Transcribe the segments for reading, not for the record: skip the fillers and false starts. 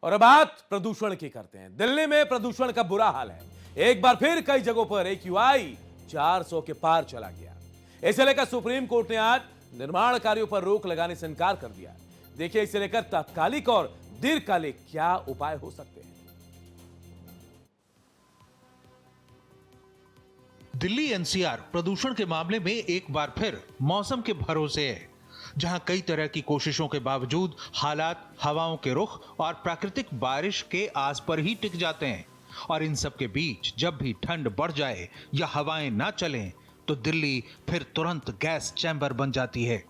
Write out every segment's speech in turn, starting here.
और अब बात प्रदूषण की करते हैं। दिल्ली में प्रदूषण का बुरा हाल है। एक बार फिर कई जगहों पर AQI 400 के पार चला गया। इसे लेकर सुप्रीम कोर्ट ने आज निर्माण कार्यों पर रोक लगाने से इनकार कर दिया। देखिए इसे लेकर तात्कालिक और दीर्घकालिक क्या उपाय हो सकते हैं। दिल्ली एनसीआर प्रदूषण के मामले में एक बार फिर मौसम के भरोसे है, जहां कई तरह की कोशिशों के बावजूद हालात हवाओं के रुख और प्राकृतिक बारिश के आस पर ही टिक जाते हैं। और इन सब के बीच जब भी ठंड बढ़ जाए या हवाएं ना चलें, तो दिल्ली फिर तुरंत गैस चैम्बर बन जाती है।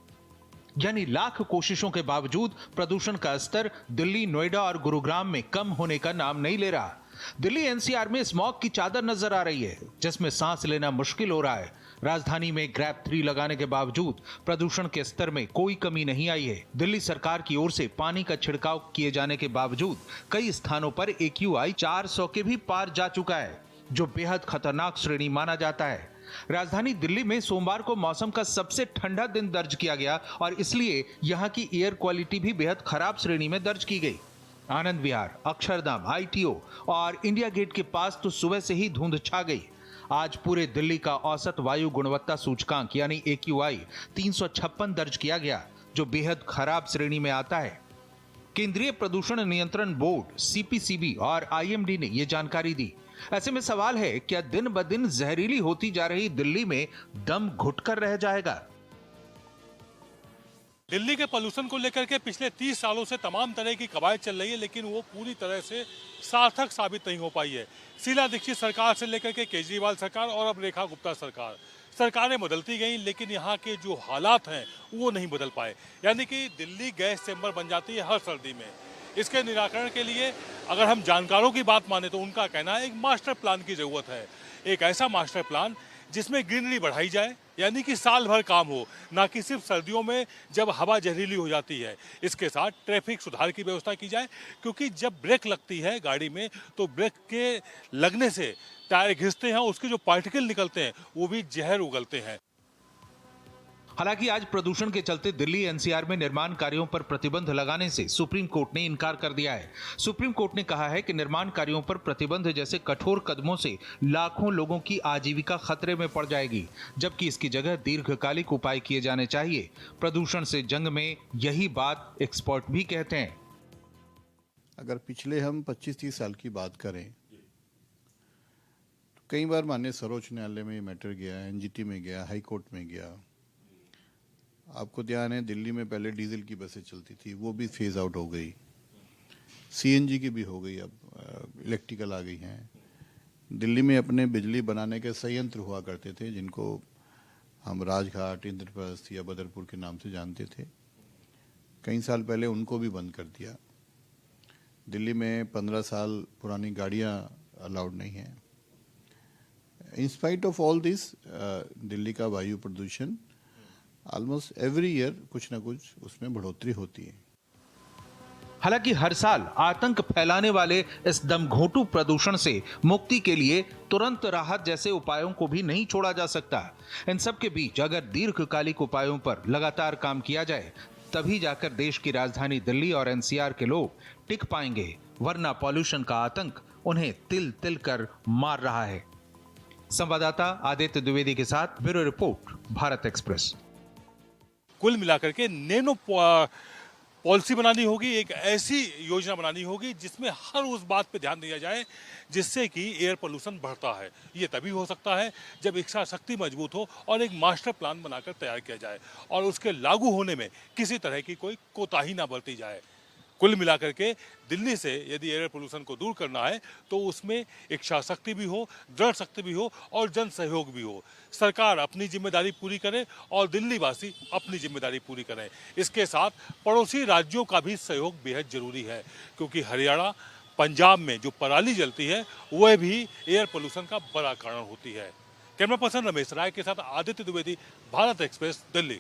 यानी लाख कोशिशों के बावजूद प्रदूषण का स्तर दिल्ली, नोएडा और गुरुग्राम में कम होने का नाम नहीं ले रहा। दिल्ली एनसीआर में स्मॉग की चादर नजर आ रही है, जिसमें सांस लेना मुश्किल हो रहा है। राजधानी में ग्रैप 3 लगाने के बावजूद प्रदूषण के स्तर में कोई कमी नहीं आई है। दिल्ली सरकार की ओर से पानी का छिड़काव किए जाने के बावजूद कई स्थानों पर AQI 400 के भी पार जा चुका है, जो बेहद खतरनाक श्रेणी माना जाता है। राजधानी दिल्ली में सोमवार को मौसम का सबसे ठंडा दिन दर्ज किया गया और इसलिए यहां की एयर क्वालिटी भी बेहद खराब श्रेणी में दर्ज की गई। आनंद विहार, अक्षरधाम, ITO और इंडिया गेट के पास तो सुबह से ही धुंध छा गई। आज पूरे दिल्ली का औसत वायु गुणवत्ता सूचकांक यानी AQI 356 दर्ज किया गया, जो बेहद खराब श्रेणी में आता है। केंद्रीय प्रदूषण नियंत्रण बोर्ड CPCB और IMD ने यह जानकारी दी। ऐसे में सवाल है, क्या दिन ब दिन जहरीली होती जा रही दिल्ली में दम घुटकर रह जाएगा? दिल्ली के पॉल्यूशन को लेकर के पिछले 30 सालों से तमाम तरह की कवायद चल रही है, लेकिन वो पूरी तरह से सार्थक साबित नहीं हो पाई है। शीला दीक्षित सरकार से लेकर के केजरीवाल सरकार और अब रेखा गुप्ता सरकार, सरकारें बदलती गई, लेकिन यहाँ के जो हालात हैं वो नहीं बदल पाए। यानी कि दिल्ली गैस चैम्बर बन जाती है हर सर्दी में। इसके निराकरण के लिए अगर हम जानकारों की बात माने तो उनका कहना है एक मास्टर प्लान की जरूरत है। एक ऐसा मास्टर प्लान जिसमें ग्रीनरी बढ़ाई जाए, यानी कि साल भर काम हो, ना कि सिर्फ सर्दियों में जब हवा जहरीली हो जाती है। इसके साथ ट्रैफिक सुधार की व्यवस्था की जाए, क्योंकि जब ब्रेक लगती है गाड़ी में तो ब्रेक के लगने से टायर घिसते हैं, उसके जो पार्टिकल निकलते हैं वो भी जहर उगलते हैं। हालांकि आज प्रदूषण के चलते दिल्ली एनसीआर में निर्माण कार्यों पर प्रतिबंध लगाने से सुप्रीम कोर्ट ने इनकार कर दिया है। सुप्रीम कोर्ट ने कहा है कि निर्माण कार्यों पर प्रतिबंध जैसे कठोर कदमों से लाखों लोगों की आजीविका खतरे में पड़ जाएगी, जबकि इसकी जगह दीर्घकालिक उपाय किए जाने चाहिए। प्रदूषण से जंग में यही बात एक्सपर्ट भी कहते हैं। अगर पिछले हम 25-30 साल की बात करें तो कई बार माननीय सर्वोच्च न्यायालय में ये मैटर गया, NGT में गया, हाई कोर्ट में गया। आपको ध्यान है दिल्ली में पहले डीजल की बसें चलती थी, वो भी फेज आउट हो गई। CNG की भी हो गई, अब इलेक्ट्रिकल आ गई हैं। दिल्ली में अपने बिजली बनाने के संयंत्र हुआ करते थे, जिनको हम राजघाट, इंद्रप्रस्थ या बदरपुर के नाम से जानते थे। कई साल पहले उनको भी बंद कर दिया। दिल्ली में 15 साल पुरानी गाड़ियां अलाउड नहीं हैं। In spite of all this, Delhi का वायु प्रदूषण ऑलमोस्ट एवरी ईयर कुछ ना कुछ उसमें बढ़ोतरी होती है। हालांकि हर साल आतंक फैलाने वाले इस दमघोंटू प्रदूषण से मुक्ति के लिए तुरंत राहत जैसे उपायों को भी नहीं छोड़ा जा सकता। इन सब के बीच अगर दीर्घकालिक उपायों पर लगातार काम किया जाए, तभी जाकर देश की राजधानी दिल्ली और NCR के लोग टिक पाएंगे, वरना पॉल्यूशन का आतंक उन्हें तिल तिल कर मार रहा है। संवाददाता आदित्य द्विवेदी के साथ ब्यूरो रिपोर्ट, भारत एक्सप्रेस। कुल मिलाकर के नैनो पॉलिसी बनानी होगी, एक ऐसी योजना बनानी होगी जिसमें हर उस बात पे ध्यान दिया जाए जिससे कि एयर पोल्यूशन बढ़ता है। ये तभी हो सकता है जब इच्छा शक्ति मजबूत हो और एक मास्टर प्लान बनाकर तैयार किया जाए और उसके लागू होने में किसी तरह की कोई कोताही ना बरती जाए। कुल मिलाकर के दिल्ली से यदि एयर पोल्यूशन को दूर करना है तो उसमें इच्छा शक्ति भी हो, दृढ़ शक्ति भी हो और जन सहयोग भी हो। सरकार अपनी जिम्मेदारी पूरी करे और दिल्ली वासी अपनी जिम्मेदारी पूरी करें। इसके साथ पड़ोसी राज्यों का भी सहयोग बेहद जरूरी है, क्योंकि हरियाणा, पंजाब में जो पराली जलती है वह भी एयर पोल्यूशन का बड़ा कारण होती है। कैमरा पर्सन रमेश राय के साथ आदित्य द्विवेदी, भारत एक्सप्रेस, दिल्ली।